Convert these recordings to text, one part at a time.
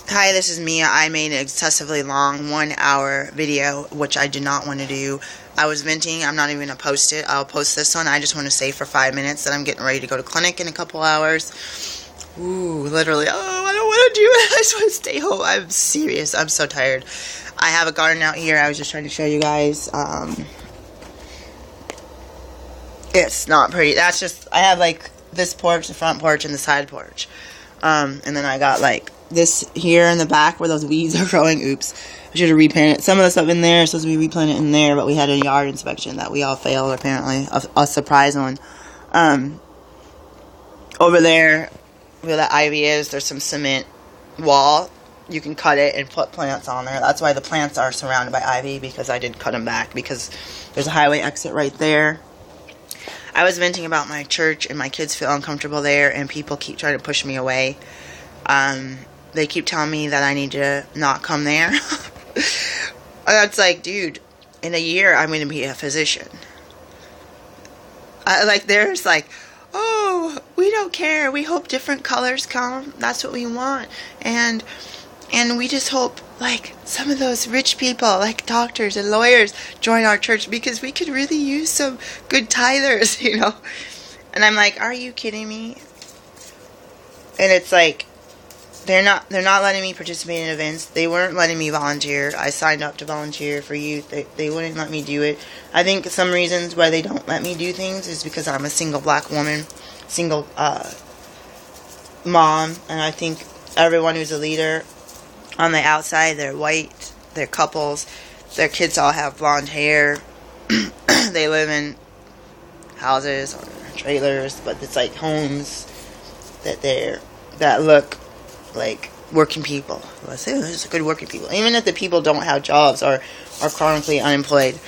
Hi, this is Mia. I made an excessively long 1 hour video, which I did not want to do. I was venting. I'm not even going to post it. I'll post this one. I just want to say for 5 minutes that I'm getting ready to go to clinic in a couple hours. Ooh, literally. Oh, I don't want to do it. I just want to stay home. I'm serious. I'm so tired. I have a garden out here. I was just trying to show you guys. It's not pretty. That's just, I have like this porch, the front porch, and the side porch. And then I got like this here in the back where those weeds are growing. Oops. I should have replanted. Some of the stuff in there is supposed to be replanted in there, but we had a yard inspection that we all failed, apparently. A surprise one. Over there, where that ivy is, there's some cement wall. You can cut it and put plants on there. That's why the plants are surrounded by ivy, because I did cut them back, because there's a highway exit right there. I was venting about my church, and my kids feel uncomfortable there, and people keep trying to push me away. They keep telling me that I need to not come there. It's like, dude, in a year, I'm going to be a physician. There's like, oh, we don't care. We hope different colors come. That's what we want. And we just hope, like, some of those rich people, like doctors and lawyers, join our church, because we could really use some good tithers, you know. And I'm like, are you kidding me? And it's like, they're not letting me participate in events. They weren't letting me volunteer. I signed up to volunteer for youth. They wouldn't let me do it. I think some reasons why they don't let me do things is because I'm a single black woman, single mom, and I think everyone who's a leader on the outside, they're white, they're couples, their kids all have blonde hair, they live in houses or trailers, but it's like homes that look like working people. Let's say there's good working people. Even if the people don't have jobs or are chronically unemployed.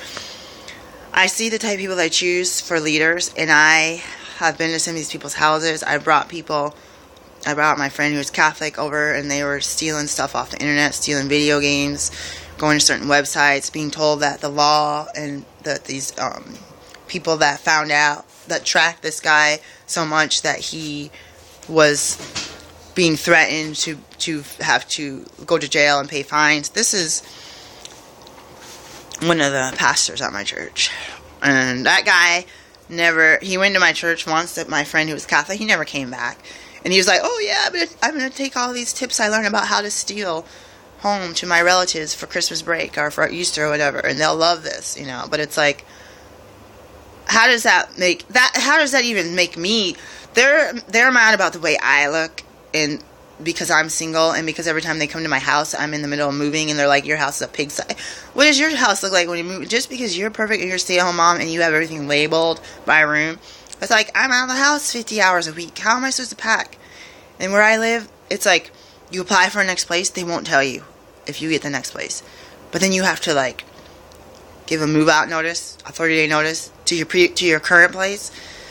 I see the type of people I choose for leaders, and I have been to some of these people's houses. I brought my friend who was Catholic over, and they were stealing stuff off the internet, stealing video games, going to certain websites, being told that the law and that these people that found out, that tracked this guy so much that he was being threatened to have to go to jail and pay fines. This is one of the pastors at my church. And that guy he went to my church once, that my friend who was Catholic, he never came back. And he was like, oh yeah, I'm going to take all these tips I learned about how to steal home to my relatives for Christmas break or for Easter or whatever, and they'll love this, you know. But it's like, how does that even make me, they're mad about the way I look, and because I'm single, and because every time they come to my house, I'm in the middle of moving, and they're like, your house is a pigsty. What does your house look like when you move? Just because you're perfect and you're a stay-at-home mom and you have everything labeled by room, it's like, I'm out of the house 50 hours a week. How am I supposed to pack? And where I live, it's like, you apply for a next place, they won't tell you if you get the next place. But then you have to, like, give a move-out notice, a 30-day notice to your current place.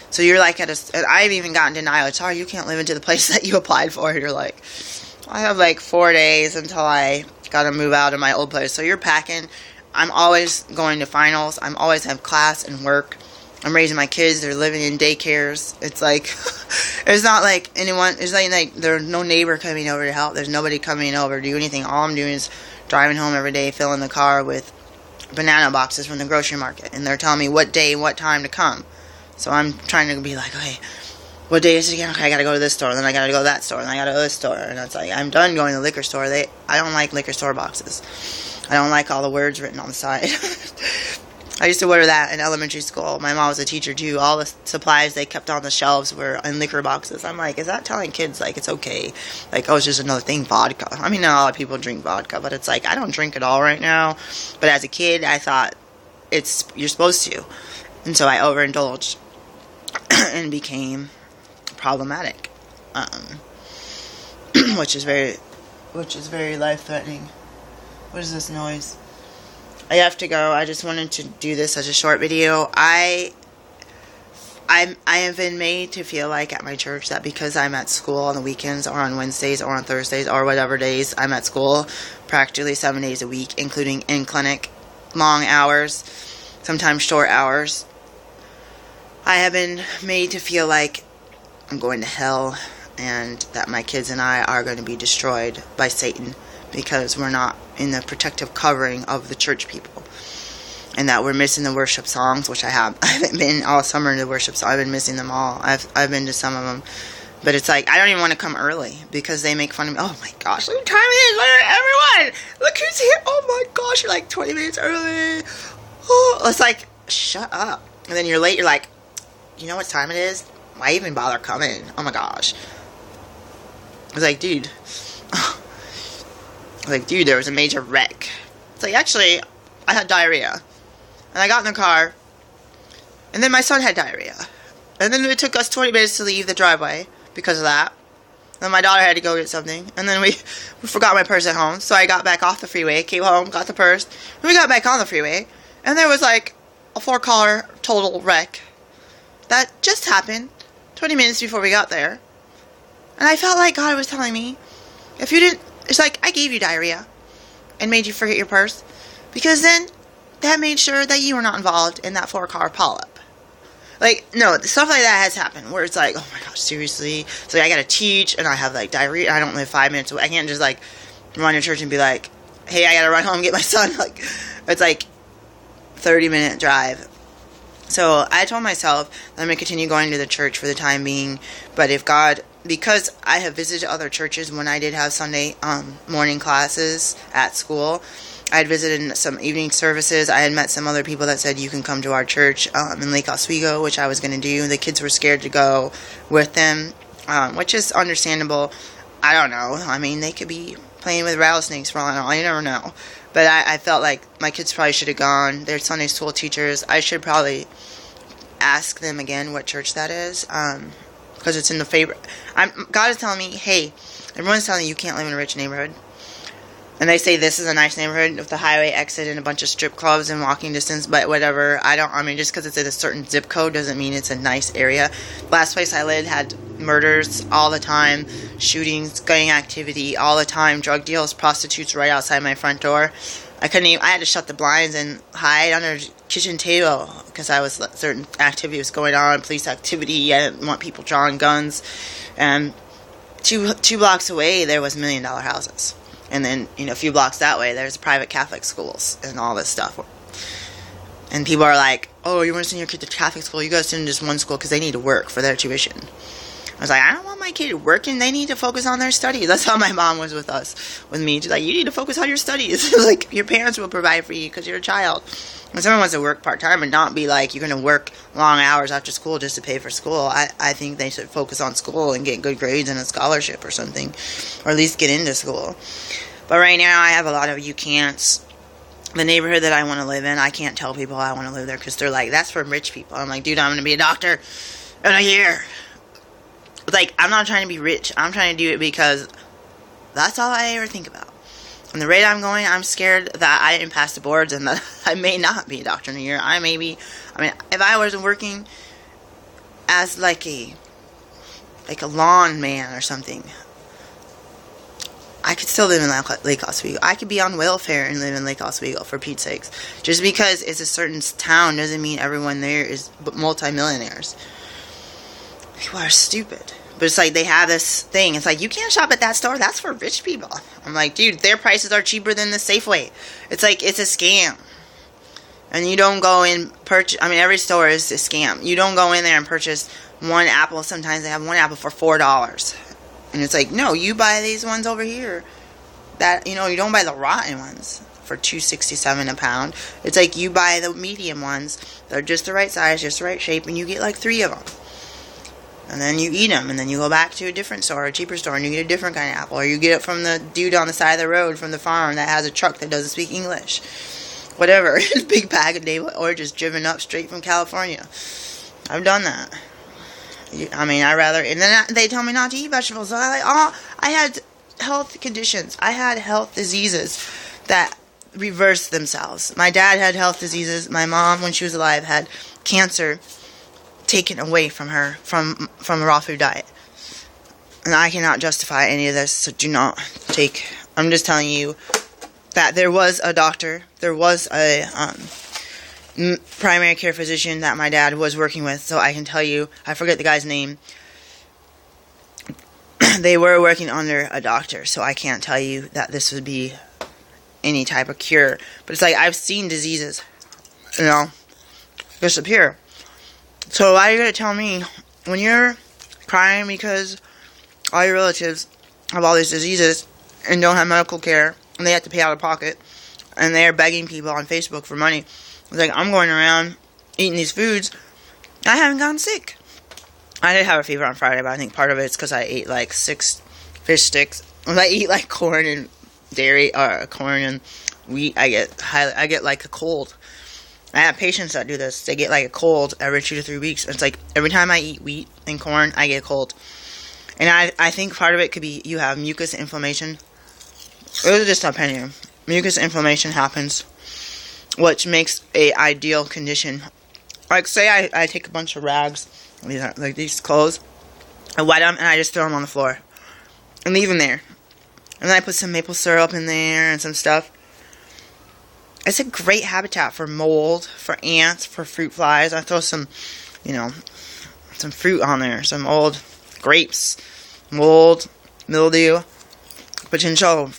So you're like I've even gotten denial. Sorry, you can't live into the place that you applied for. And you're like, I have like 4 days until I gotta move out of my old place. So you're packing. I'm always going to finals. I'm always have class and work. I'm raising my kids. They're living in daycares. It's like, it's not like anyone, it's like there's no neighbor coming over to help. There's nobody coming over to do anything. All I'm doing is driving home every day, filling the car with banana boxes from the grocery market. And they're telling me what day and what time to come. So I'm trying to be like, okay, what day is it again? Okay, I gotta go to this store, then I gotta go to that store, then I gotta go to this store. And it's like, I'm done going to the liquor store. I don't like liquor store boxes. I don't like all the words written on the side. I used to wear that in elementary school. My mom was a teacher too. All the supplies they kept on the shelves were in liquor boxes. I'm like, is that telling kids, like, it's okay? Like, oh, it's just another thing, vodka. I mean, not a lot of people drink vodka, but it's like, I don't drink it all right now. But as a kid, I thought, you're supposed to. And so I overindulged and became problematic. Which is very life-threatening. What is this noise? I have to go. I just wanted to do this as a short video. I have been made to feel like at my church that because I'm at school on the weekends or on Wednesdays or on Thursdays or whatever days I'm at school, practically 7 days a week, including in clinic, long hours, sometimes short hours, I have been made to feel like I'm going to hell. and that my kids and I are going to be destroyed by Satan because we're not in the protective covering of the church people, and that we're missing the worship songs, which I haven't been all summer to worship songs. I've been missing them all. I've been to some of them, but it's like I don't even want to come early because they make fun of me. Oh my gosh, look what time it is! Look, everyone, look who's here! Oh my gosh, you're like 20 minutes early. Oh, it's like, shut up. And then you're late. You're like, you know what time it is? Why even bother coming? Oh my gosh. I was like, dude. There was a major wreck. It's like, actually, I had diarrhea. And I got in the car. And then my son had diarrhea. And then it took us 20 minutes to leave the driveway because of that. Then my daughter had to go get something. And then we forgot my purse at home. So I got back off the freeway, came home, got the purse. And we got back on the freeway. And there was like a 4-car total wreck. That just happened 20 minutes before we got there. And I felt like God was telling me, if you didn't, it's like I gave you diarrhea and made you forget your purse. Because then that made sure that you were not involved in that 4-car polyp. Like, no, stuff like that has happened where it's like, oh my gosh, seriously? So I gotta teach and I have like diarrhea. I don't live 5 minutes away. I can't just like run to church and be like, hey, I gotta run home and get my son. Like, it's like 30-minute drive. So I told myself that I'm going to continue going to the church for the time being. But if God, because I have visited other churches when I did have Sunday morning classes at school, I had visited some evening services. I had met some other people that said you can come to our church in Lake Oswego, which I was going to do. The kids were scared to go with them, which is understandable. I don't know. I mean, they could be playing with rattlesnakes for all I know. I never know. But I felt like my kids probably should have gone. They're Sunday school teachers. I should probably ask them again what church that is. Because it's in the favorite. God is telling me, hey, everyone's telling you can't live in a rich neighborhood. And they say this is a nice neighborhood with the highway exit and a bunch of strip clubs and walking distance. But whatever. I mean, just because it's in a certain zip code doesn't mean it's a nice area. Last place I lived had murders all the time, shootings, gang activity all the time, drug deals, prostitutes right outside my front door. I had to shut the blinds and hide under the kitchen table because certain activity was going on, police activity. I didn't want people drawing guns. And two blocks away there was $1 million houses. And then, a few blocks that way there's private Catholic schools and all this stuff. And people are like, oh, you want to send your kid to Catholic school? You got to send them to just one school because they need to work for their tuition. I was like, I don't want my kid working. They need to focus on their studies. That's how my mom was with me. She's like, you need to focus on your studies. Like, your parents will provide for you because you're a child. When someone wants to work part-time and not be like, you're going to work long hours after school just to pay for school, I think they should focus on school and get good grades and a scholarship or something. Or at least get into school. But right now, I have a lot of you can'ts. The neighborhood that I want to live in, I can't tell people I want to live there because they're like, that's for rich people. I'm like, dude, I'm going to be a doctor in a year. Like, I'm not trying to be rich. I'm trying to do it because that's all I ever think about. And the rate I'm going, I'm scared that I didn't pass the boards and that I may not be a doctor in a year. If I wasn't working as like a lawn man or something, I could still live in Lake Oswego. I could be on welfare and live in Lake Oswego, for Pete's sakes. Just because it's a certain town doesn't mean everyone there is multimillionaires. People are stupid. But it's like they have this thing. It's like, you can't shop at that store. That's for rich people. I'm like, dude, their prices are cheaper than the Safeway. It's like, it's a scam. And you don't go in purchase. Every store is a scam. You don't go in there and purchase one apple. Sometimes they have one apple for $4. And it's like, no, you buy these ones over here. That, you don't buy the rotten ones for $2.67 a pound. It's like you buy the medium ones. They're just the right size, just the right shape, and you get like 3 of them. And then you eat them, and then you go back to a different store, a cheaper store, and you get a different kind of apple. Or you get it from the dude on the side of the road from the farm that has a truck that doesn't speak English. Whatever. Big bag of navel oranges driven up straight from California. I've done that. I'd rather... And then they tell me not to eat vegetables. So I had health conditions. I had health diseases that reversed themselves. My dad had health diseases. My mom, when she was alive, had cancer taken away from her from a raw food diet. And I cannot justify any of this, so do not take... I'm just telling you that there was a doctor, there was a primary care physician that my dad was working with, so I can tell you, I forget the guy's name, they were working under a doctor, so I can't tell you that this would be any type of cure. But it's like, I've seen diseases, disappear. So why are you going to tell me, when you're crying because all your relatives have all these diseases and don't have medical care, and they have to pay out of pocket, and they're begging people on Facebook for money. It's like, I'm going around eating these foods, I haven't gotten sick. I did have a fever on Friday, but I think part of it's because I ate like 6 fish sticks. When I eat like corn and dairy, or corn and wheat, I get like a cold. I have patients that do this. They get like a cold every 2 to 3 weeks. It's like every time I eat wheat and corn, I get a cold. And I think part of it could be you have mucus inflammation. It was just an opinion. Mucus inflammation happens, which makes a ideal condition. Like, say I take a bunch of rags, like these clothes, I wet them, and I just throw them on the floor. And leave them there. And then I put some maple syrup in there and some stuff. It's a great habitat for mold, for ants, for fruit flies. I throw some, some fruit on there. Some old grapes, mold, mildew, potential,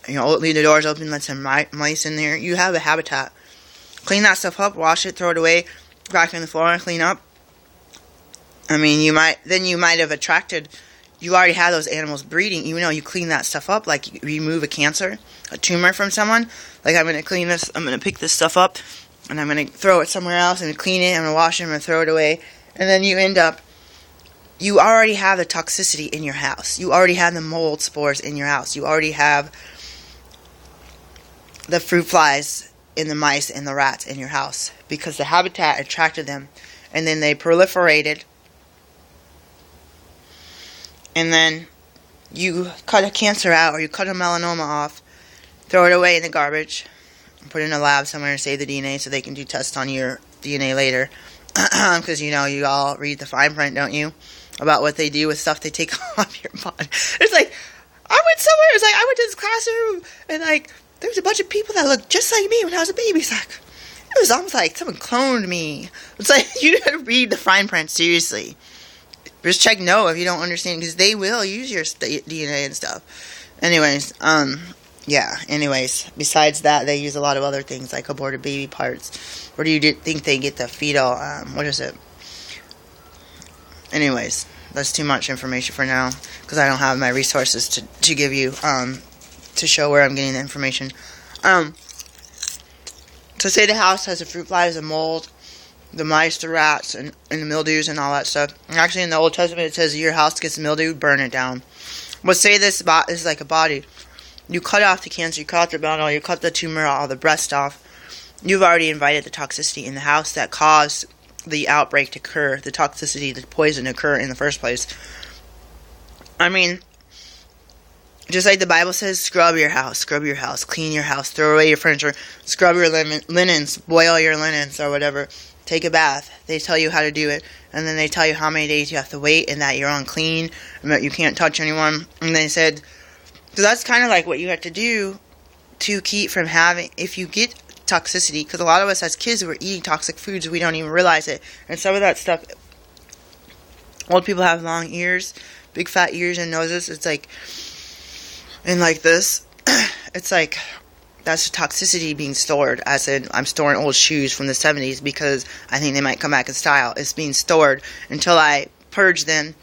leave the doors open, let some mice in there. You have a habitat. Clean that stuff up, wash it, throw it away, back in the floor, and clean up. I mean, you might have attracted, you already had those animals breeding, even though you clean that stuff up, like you remove a cancer, a tumor from someone. Like, I'm going to clean this, I'm going to pick this stuff up, and I'm going to throw it somewhere else, and clean it, I'm going to wash it, I'm going to throw it away. And then you end up, you already have the toxicity in your house. You already have the mold spores in your house. You already have the fruit flies and the mice and the rats in your house, because the habitat attracted them, and then they proliferated. And then you cut a cancer out, or you cut a melanoma off, throw it away in the garbage, put it in a lab somewhere and save the DNA so they can do tests on your DNA later. Because, you all read the fine print, don't you? About what they do with stuff they take off your body. It's like, I went somewhere, it's like, I went to this classroom, and like, there was a bunch of people that looked just like me when I was a baby. It's like, it was almost like someone cloned me. It's like, you gotta read the fine print seriously. Just check no if you don't understand, because they will use your DNA and stuff. Anyways, besides that, they use a lot of other things, like aborted baby parts. Where do you think they get the fetal, what is it? Anyways, that's too much information for now, because I don't have my resources to give you, to show where I'm getting the information. So say the house has the fruit flies, the mold, the mice, the rats, and the mildews and all that stuff. And actually, in the Old Testament, it says your house gets mildewed, burn it down. But say this is like a body. You cut off the cancer, you cut off the bone, you cut the tumor, all the breast off. You've already invited the toxicity in the house that caused the outbreak to occur, the toxicity, the poison to occur in the first place. I mean, just like the Bible says, scrub your house, clean your house, throw away your furniture, scrub your linens, boil your linens or whatever. Take a bath. They tell you how to do it, and then they tell you how many days you have to wait, and that you're unclean, and that you can't touch anyone. And they said, so that's kind of like what you have to do to keep from having, if you get toxicity, because a lot of us as kids were eating toxic foods, we don't even realize it. And some of that stuff, old people have long ears, big fat ears and noses. It's like, and like this, it's like, that's toxicity being stored. As in, I'm storing old shoes from the 70s because I think they might come back in style. It's being stored until I purge them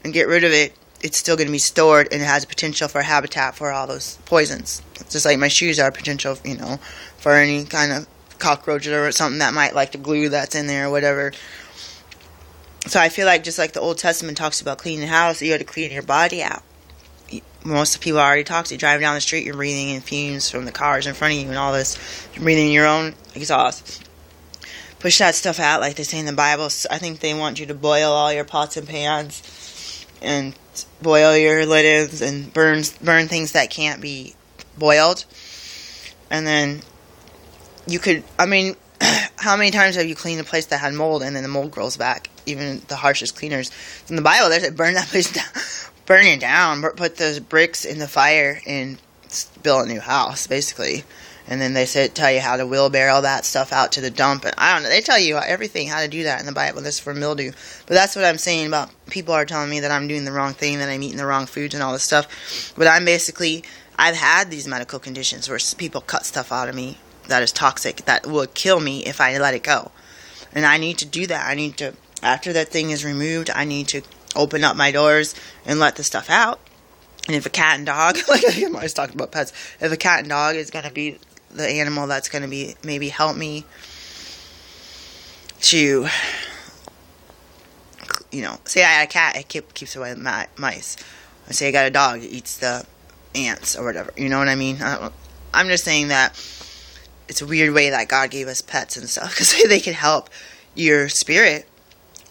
and get rid of it. It's still going to be stored, and it has a potential for habitat for all those poisons. It's just like my shoes are potential, for any kind of cockroaches or something that might like the glue that's in there or whatever. So I feel like just like the Old Testament talks about cleaning the house, you have to clean your body out. Most of the people are already toxic. Driving down the street, you're breathing in fumes from the cars in front of you and all this. You're breathing your own exhaust. Push that stuff out like they say in the Bible. I think they want you to boil all your pots and pans and boil your linens and burn things that can't be boiled. And then you could, how many times have you cleaned a place that had mold and then the mold grows back? Even the harshest cleaners. In the Bible, they said burn that place down. Burn it down, put those bricks in the fire and build a new house, basically. And then they tell you how to wheelbarrow that stuff out to the dump. And I don't know. They tell you everything, how to do that in the Bible. This is for mildew. But that's what I'm saying about people are telling me that I'm doing the wrong thing, that I'm eating the wrong foods and all this stuff. But I've had these medical conditions where people cut stuff out of me that is toxic, that would kill me if I let it go. And I need to do that. After that thing is removed, I need to open up my doors and let the stuff out. And if a cat and dog, like I'm always talking about pets, if a cat and dog is going to be the animal that's going to be maybe help me to, say I had a cat, it keeps away mice. I say I got a dog, it eats the ants or whatever. You know what I mean? I'm just saying that it's a weird way that God gave us pets and stuff, because they can help your spirit.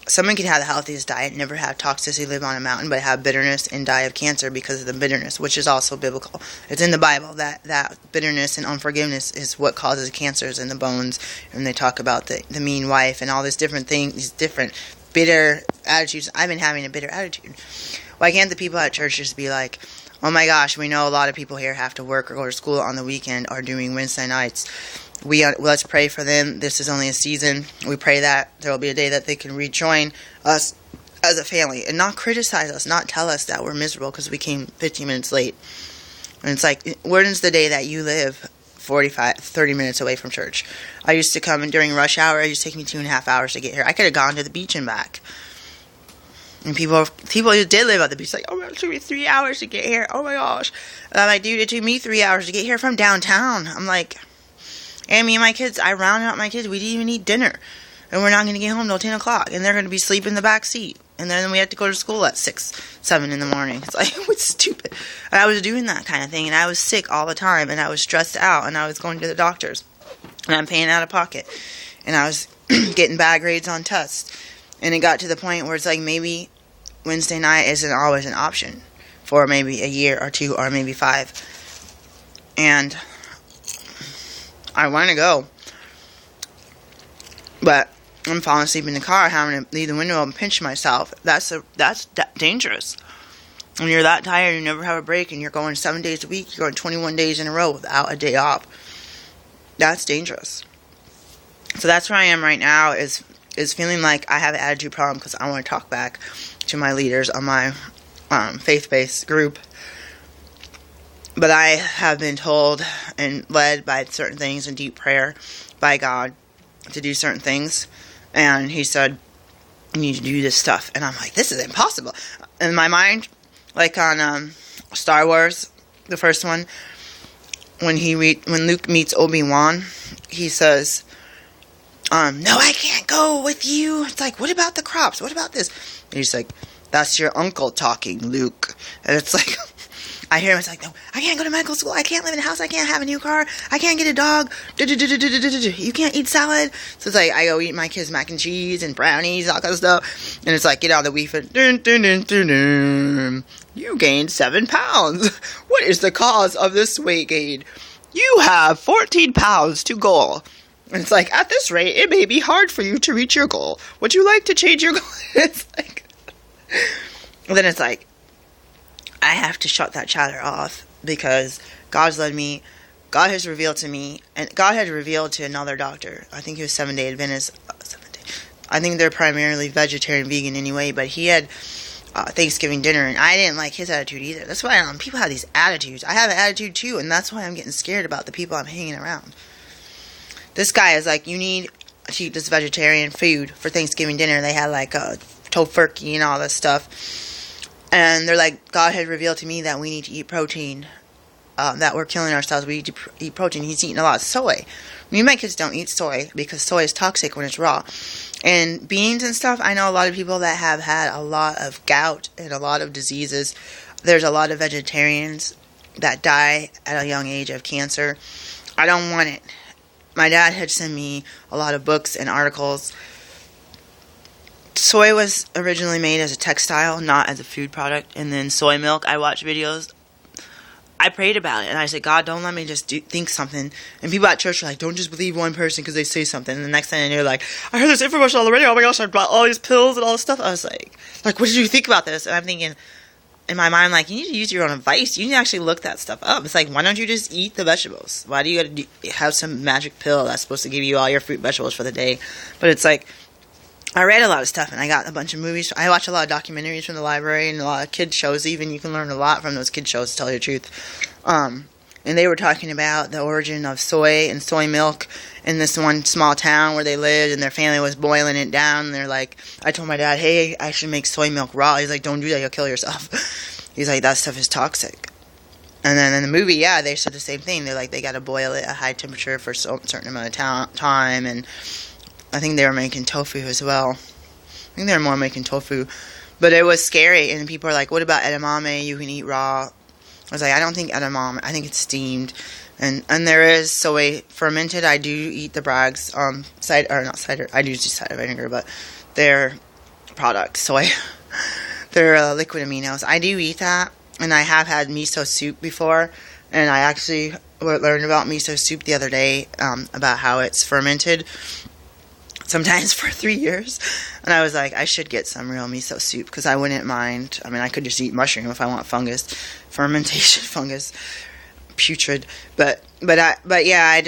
Someone can have the healthiest diet, never have toxicity, live on a mountain, but have bitterness and die of cancer because of the bitterness, which is also biblical. It's in the Bible that bitterness and unforgiveness is what causes cancers in the bones. And they talk about the mean wife and all this different things, these different bitter attitudes. I've been having a bitter attitude. Why can't the people at church just be like, oh my gosh, we know a lot of people here have to work or go to school on the weekend or doing Wednesday nights. Let's pray for them. This is only a season. We pray that there will be a day that they can rejoin us as a family and not criticize us, not tell us that we're miserable because we came 15 minutes late. And it's like, when's the day that you live 30 minutes away from church? I used to come and during rush hour, it used to take me 2.5 hours to get here. I could have gone to the beach and back. And people who did live at the beach like, oh my gosh, it took me 3 hours to get here. Oh my gosh. And I'm like, dude, it took me 3 hours to get here from downtown. I'm like, and me and my kids, I rounded out my kids. We didn't even eat dinner. And we're not going to get home till 10 o'clock. And they're going to be sleeping in the back seat. And then we had to go to school at 7 in the morning. It's like, it's stupid. And I was doing that kind of thing. And I was sick all the time. And I was stressed out. And I was going to the doctors. And I'm paying out of pocket. And I was getting bad grades on tests. And it got to the point where it's like maybe Wednesday night isn't always an option for maybe a year or 2 or maybe 5. And I want to go, but I'm falling asleep in the car, having to leave the window and pinch myself. That's dangerous. When you're that tired, you never have a break, and you're going 7 days a week, you're going 21 days in a row without a day off. That's dangerous. So that's where I am right now, is feeling like I have an attitude problem because I want to talk back to my leaders on my faith-based group. But I have been told and led by certain things in deep prayer by God to do certain things. And he said, you need to do this stuff. And I'm like, this is impossible. In my mind, like on Star Wars, the first one, when Luke meets Obi-Wan, he says, no, I can't go with you. It's like, what about the crops? What about this? And he's like, that's your uncle talking, Luke. And it's like, I hear him, it's like, no, I can't go to medical school, I can't live in a house, I can't have a new car, I can't get a dog, you can't eat salad. So it's like, I go eat my kids mac and cheese and brownies, all kind of stuff, and it's like, get out of the Wii Fit, you gained 7 pounds. What is the cause of this weight gain? You have 14 pounds to goal. And it's like, at this rate, it may be hard for you to reach your goal. Would you like to change your goal? It's like, then it's like, I have to shut that chatter off because God has revealed to me, and God had revealed to another doctor. I think he was Seventh-day Adventist. I think they're primarily vegetarian, vegan anyway, but he had Thanksgiving dinner, and I didn't like his attitude either. That's why people have these attitudes. I have an attitude too, and that's why I'm getting scared about the people I'm hanging around. This guy is like, you need to eat this vegetarian food for Thanksgiving dinner. They had like tofurkey and all this stuff. And they're like, God had revealed to me that we need to eat protein, that we're killing ourselves. We need to eat protein. He's eating a lot of soy. Me and my kids don't eat soy because soy is toxic when it's raw. And beans and stuff, I know a lot of people that have had a lot of gout and a lot of diseases. There's a lot of vegetarians that die at a young age of cancer. I don't want it. My dad had sent me a lot of books and articles. Soy was originally made as a textile, not as a food product. And then soy milk, I watched videos. I prayed about it, and I said, God, don't let me just think something. And people at church are like, don't just believe one person because they say something. And the next thing I knew, like, I heard this infomercial on the radio. Oh my gosh, I bought all these pills and all this stuff. I was like, what did you think about this? And I'm thinking, in my mind, like, you need to use your own advice. You need to actually look that stuff up. It's like, why don't you just eat the vegetables? Why do you got to have some magic pill that's supposed to give you all your fruit vegetables for the day? But it's like, I read a lot of stuff, and I got a bunch of movies. I watch a lot of documentaries from the library and a lot of kid shows even. You can learn a lot from those kid shows, to tell you the truth. And they were talking about the origin of soy and soy milk in this one small town where they lived, and their family was boiling it down. And they're like, I told my dad, hey, I should make soy milk raw. He's like, don't do that, you'll kill yourself. He's like, that stuff is toxic. And then in the movie, yeah, they said the same thing. They're like, they got to boil it at high temperature for a certain amount of time. And I think they were making tofu as well. I think they were more making tofu. But it was scary, and people are like, what about edamame? You can eat raw. I was like, I don't think edamame. I think it's steamed. And there is soy fermented. I do eat the Bragg's cider, or not cider. I do use cider vinegar, but they're products. Soy. They're liquid aminos. I do eat that, and I have had miso soup before. And I actually learned about miso soup the other day, about how it's fermented sometimes for 3 years. And I was like, I should get some real miso soup, because I wouldn't mind. I mean, I could just eat mushroom if I want fungus, fermentation fungus, putrid. But yeah,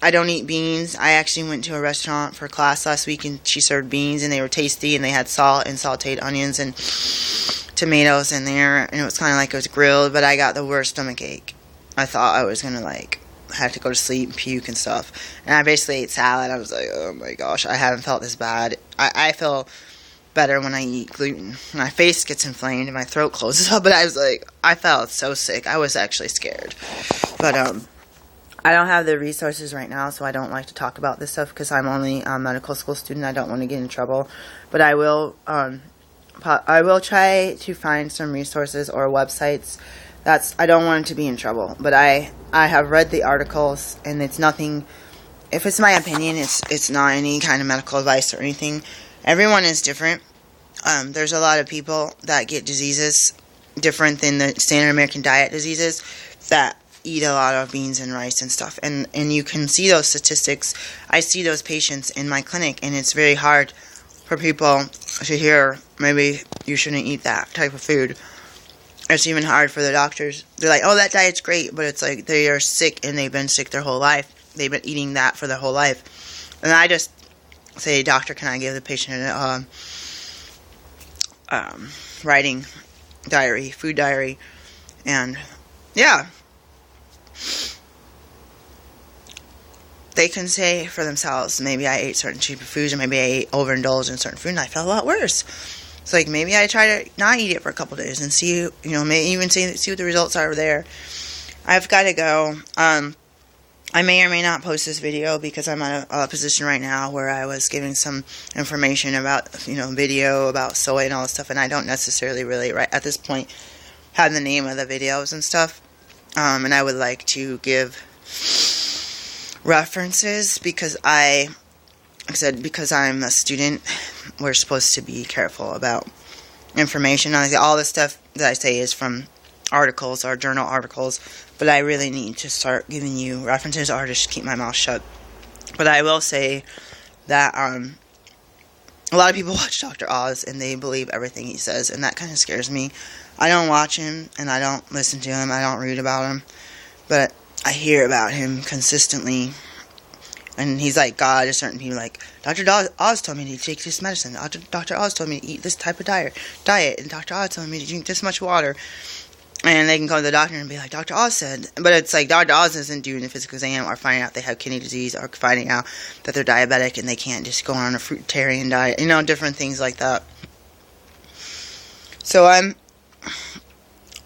I don't eat beans. I actually went to a restaurant for class last week, and she served beans, and they were tasty, and they had salt and sauteed onions and tomatoes in there, and it was kind of like it was grilled. But I got the worst stomach ache. I thought I was gonna have to go to sleep and puke and stuff. And I basically ate salad. I was like, oh my gosh, I haven't felt this bad. I feel better when I eat gluten. My face gets inflamed and my throat closes up, but I was like, I felt so sick. I was actually scared. But I don't have the resources right now, so I don't like to talk about this stuff, because I'm only a medical school student. I don't want to get in trouble. But I will try to find some resources or websites. I don't want it to be in trouble, but I have read the articles, and it's nothing. If it's my opinion, it's not any kind of medical advice or anything. Everyone is different. There's a lot of people that get diseases different than the standard American diet diseases that eat a lot of beans and rice and stuff, and you can see those statistics. I see those patients in my clinic, and it's very hard for people to hear, maybe you shouldn't eat that type of food. It's even hard for the doctors. They're like, oh, that diet's great, but it's like they are sick, and they've been sick their whole life. They've been eating that for their whole life. And I just say, doctor, can I give the patient writing diary, food diary? And yeah, they can say for themselves, maybe I ate certain cheaper foods, or maybe I ate overindulged in certain food, and I felt a lot worse. It's like, maybe I try to not eat it for a couple days and see, maybe even see what the results are there. I've got to go. I may or may not post this video, because I'm at a position right now where I was giving some information about, video about soy and all this stuff, and I don't necessarily really, right at this point, have the name of the videos and stuff. And I would like to give references, because because I'm a student, we're supposed to be careful about information. All the stuff that I say is from articles or journal articles, but I really need to start giving you references, or just keep my mouth shut. But I will say that a lot of people watch Dr. Oz, and they believe everything he says, and that kind of scares me. I don't watch him, and I don't listen to him, I don't read about him, but I hear about him consistently. And he's like God to certain people. Like, Dr. Oz told me to take this medicine. Dr. Oz told me to eat this type of diet. And Dr. Oz told me to drink this much water. And they can go to the doctor and be like, Dr. Oz said. But it's like, Dr. Oz isn't doing a physical exam, or finding out they have kidney disease, or finding out that they're diabetic and they can't just go on a fruitarian diet. Different things like that. So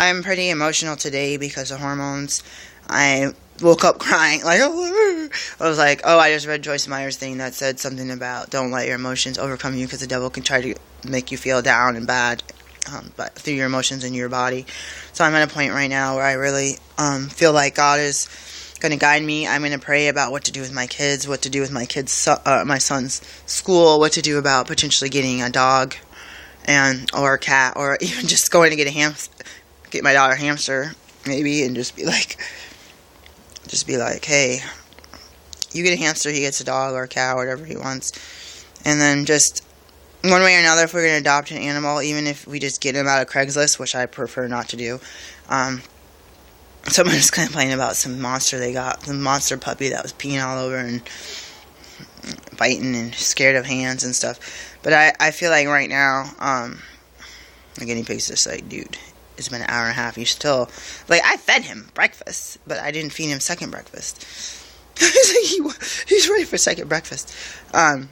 I'm pretty emotional today because of hormones. I woke up crying, like, oh, I was like, I just read Joyce Meyer's thing that said something about don't let your emotions overcome you, because the devil can try to make you feel down and bad, but through your emotions in your body. So I'm at a point right now where I really feel like God is going to guide me. I'm going to pray about what to do with my kids, what to do with my my son's school, what to do about potentially getting a dog or a cat, or even just going to get my daughter a hamster, maybe, and just be like, hey, you get a hamster, he gets a dog or a cow, whatever he wants. And then just one way or another, if we're going to adopt an animal, even if we just get him out of Craigslist, which I prefer not to do. Someone was complaining about some monster they got, the monster puppy that was peeing all over and biting and scared of hands and stuff. But I feel like right now, the guinea pig's just like, dude, it's been an hour and a half. You still, like, I fed him breakfast, but I didn't feed him second breakfast. He's ready for second breakfast. I'm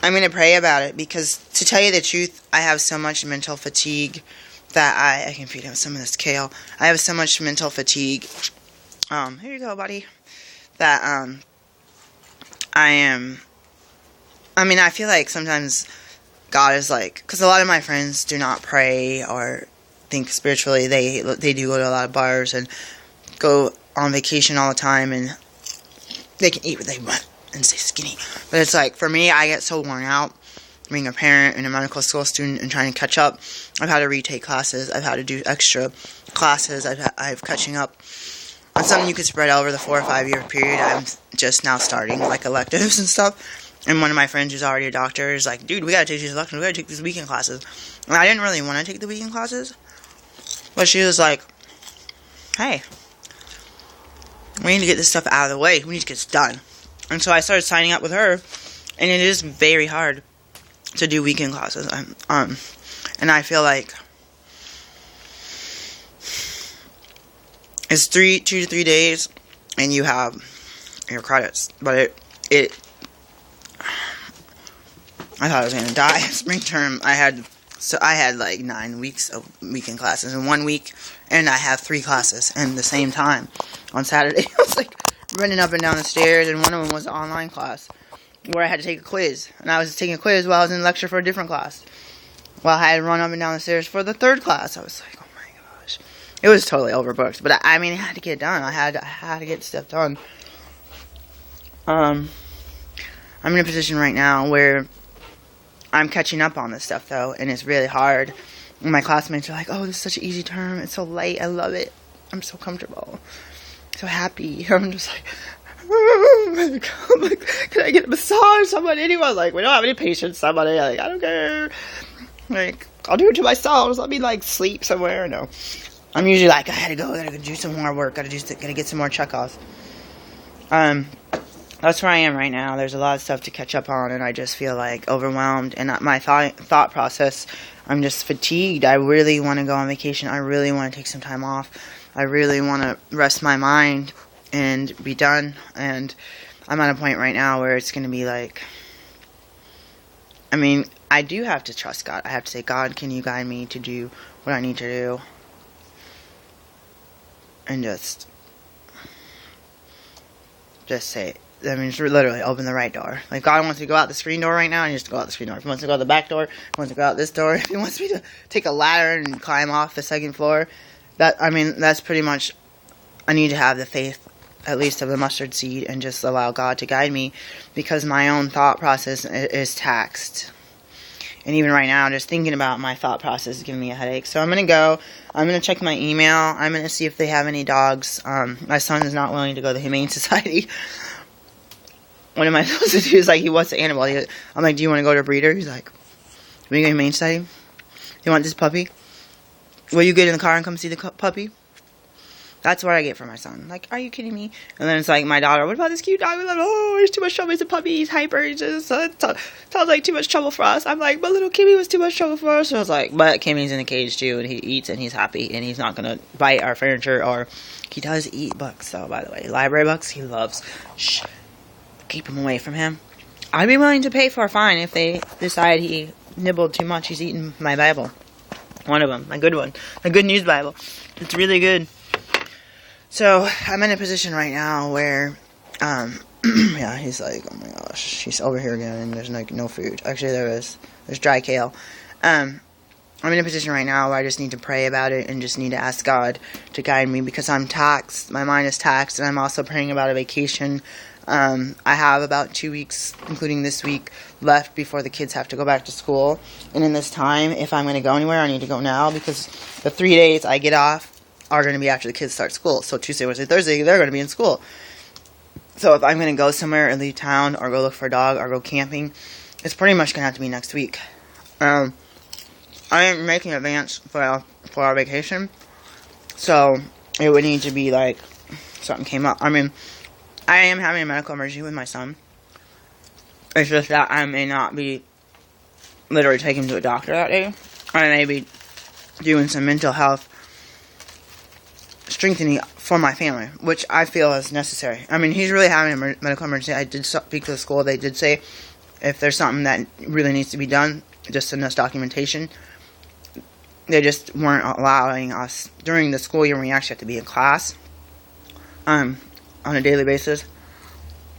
going to pray about it because, to tell you the truth, I have so much mental fatigue that I can feed him some of this kale. I have so much mental fatigue. Here you go, buddy. That, I feel like sometimes God is like, because a lot of my friends do not pray or think spiritually. They do go to a lot of bars and go on vacation all the time, and they can eat what they want and stay skinny. But it's like, for me, I get so worn out being a parent and a medical school student and trying to catch up. I've had to retake classes. I've had to do extra classes. I've catching up on something you could spread over the 4 or 5 year period. I'm just now starting, like, electives and stuff. And one of my friends who's already a doctor is like, dude, we gotta take these electives. We gotta take these weekend classes. And I didn't really want to take the weekend classes. But she was like, hey, we need to get this stuff out of the way. We need to get this done. And so I started signing up with her. And it is very hard to do weekend classes. And I feel like it's 2 to 3 days and you have your credits. But I thought I was gonna die. Spring term, I had like 9 weeks of weekend classes in 1 week, and I have 3 classes in the same time on Saturday. I was like running up and down the stairs, and one of them was an online class where I had to take a quiz, and I was taking a quiz while I was in lecture for a different class. While I had to run up and down the stairs for the 3rd class, I was like, oh my gosh, it was totally overbooked. But I mean, I had to get it done. I had to get stuff done. I'm in a position right now where I'm catching up on this stuff, though, and it's really hard. And my classmates are like, oh, this is such an easy term. It's so light. I love it. I'm so comfortable. So happy. I'm just like, I'm like, can I get a massage? Somebody, anyone? Like, we don't have any patience. Somebody, like, I don't care. Like, I'll do it to myself. Just let me, like, sleep somewhere. No. I'm usually like, I gotta do some more work. Gotta get some more check-offs. That's where I am right now. There's a lot of stuff to catch up on, and I just feel like overwhelmed. And my thought process, I'm just fatigued. I really want to go on vacation. I really want to take some time off. I really want to rest my mind and be done. And I'm at a point right now where it's going to be like, I mean, I do have to trust God. I have to say, God, can you guide me to do what I need to do? And just say, I mean, it's literally open the right door. Like, God wants me to go out the screen door right now, and he just go out the screen door. If he wants to go out the back door, he wants to go out this door. If he wants me to take a ladder and climb off the 2nd floor, that's pretty much, I need to have the faith, at least of the mustard seed, and just allow God to guide me, because my own thought process is taxed. And even right now, just thinking about my thought process is giving me a headache. So I'm going to check my email. I'm going to see if they have any dogs. My son is not willing to go to the Humane Society. What am I supposed to do? He's like, he wants the animal. I'm like, do you want to go to a breeder? He's like, will you go to Humane Society? You want this puppy? Will you get in the car and come see the puppy? That's what I get from my son. Like, are you kidding me? And then it's like, my daughter, what about this cute dog? Oh, there's too much trouble. He's a puppy. He's hyper. He's just, sounds like too much trouble for us. I'm like, but little Kimmy was too much trouble for us. So I was like, but Kimmy's in a cage too, and he eats, and he's happy, and he's not going to bite our furniture, or he does eat books, though, by the way. Library books, he loves. Shh. Keep him away from him. I'd be willing to pay for a fine if they decide he nibbled too much. He's eaten my Bible. One of them. A good one. A good news Bible. It's really good. So, I'm in a position right now where, yeah, he's like, oh my gosh, he's over here again, and there's like no food. Actually, there's dry kale. I'm in a position right now where I just need to pray about it and just need to ask God to guide me, because I'm taxed. My mind is taxed, and I'm also praying about a vacation. I have about 2 weeks, including this week, left before the kids have to go back to school. And in this time, if I'm going to go anywhere, I need to go now, because the 3 days I get off are going to be after the kids start school. So Tuesday, Wednesday, Thursday, they're going to be in school. So if I'm going to go somewhere or leave town or go look for a dog or go camping, it's pretty much going to have to be next week. I am making advance for our vacation, so it would need to be like something came up. I mean, I am having a medical emergency with my son. It's just that I may not be literally taking him to a doctor that day. I may be doing some mental health strengthening for my family, which I feel is necessary. I mean, he's really having a medical emergency. I did speak to the school. They did say if there's something that really needs to be done, just send us documentation. They just weren't allowing us during the school year when we actually have to be in class on a daily basis.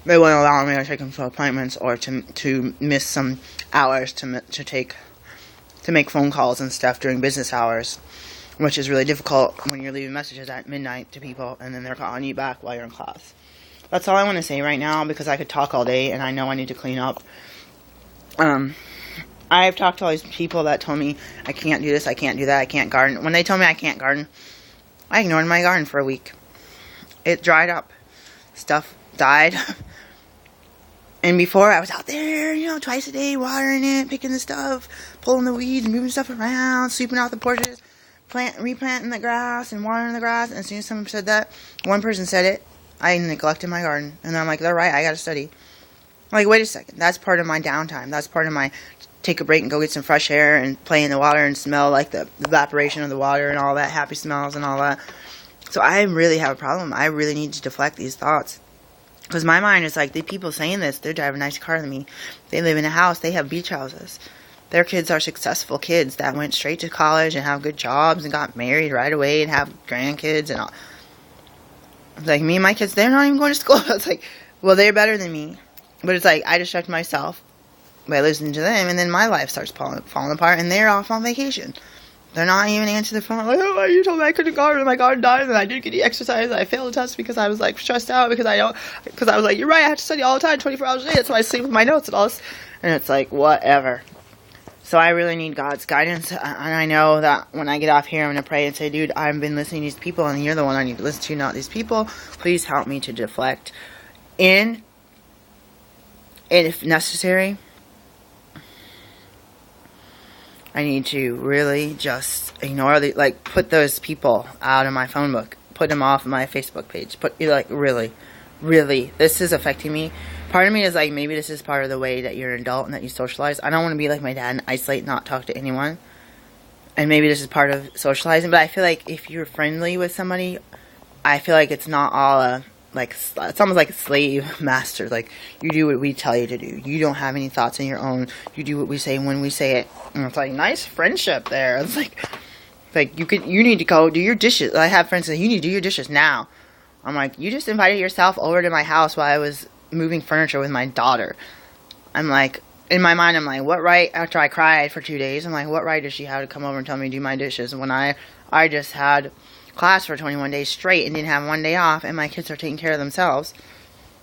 They wouldn't allow me to take him to appointments or to miss some hours to make phone calls and stuff during business hours, which is really difficult when you're leaving messages at midnight to people and then they're calling you back while you're in class. That's all I want to say right now because I could talk all day and I know I need to clean up. I've talked to all these people that told me I can't do this, I can't do that, I can't garden. When they told me I can't garden, I ignored my garden for a week. It dried up. Stuff died. And before, I was out there, twice a day, watering it, picking the stuff, pulling the weeds, moving stuff around, sweeping out the porches, replanting the grass and watering the grass. And as soon as someone said that, one person said it, I neglected my garden. And I'm like, they're right, I gotta study. I'm like, wait a second, that's part of my downtime. That's part of my take a break and go get some fresh air and play in the water and smell like the evaporation of the water and all that, happy smells and all that. So I really have a problem. I really need to deflect these thoughts. Because my mind is like, the people saying this, they're driving a nice car than me. They live in a house. They have beach houses. Their kids are successful kids that went straight to college and have good jobs and got married right away and have grandkids and all. Like, me and my kids, they're not even going to school. It's like, well, they're better than me. But it's like, I distract myself by listening to them, and then my life starts falling apart, and they're off on vacation. They're not even answering the phone, like, oh, you told me I couldn't garden, and my garden died, and I didn't get any exercise, and I failed the test because I was, like, stressed out, because I was like, you're right, I have to study all the time, 24 hours a day, that's why I sleep with my notes and all this, and it's like, whatever. So I really need God's guidance, and I know that when I get off here, I'm going to pray and say, dude, I've been listening to these people, and you're the one I need to listen to, not these people. Please help me to deflect and if necessary, I need to really just ignore put those people out of my phone book. Put them off my Facebook page. Really, this is affecting me. Part of me is like, maybe this is part of the way that you're an adult and that you socialize. I don't want to be like my dad and isolate, not talk to anyone. And maybe this is part of socializing. But I feel like if you're friendly with somebody, I feel like it's not all it's almost like a slave master. Like, you do what we tell you to do. You don't have any thoughts on your own. You do what we say when we say it. And it's like, nice friendship there. It's like you need to go do your dishes. I have friends say, you need to do your dishes now. I'm like, you just invited yourself over to my house while I was moving furniture with my daughter. I'm like, in my mind, I'm like, what right, after I cried for 2 days, I'm like, what right does she have to come over and tell me to do my dishes when I just had class for 21 days straight and didn't have one day off, and my kids are taking care of themselves.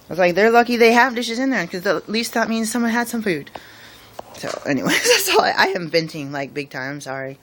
I was like, they're lucky they have dishes in there, because at least that means someone had some food. So, anyways, that's all. I am venting, like, big time. I'm sorry.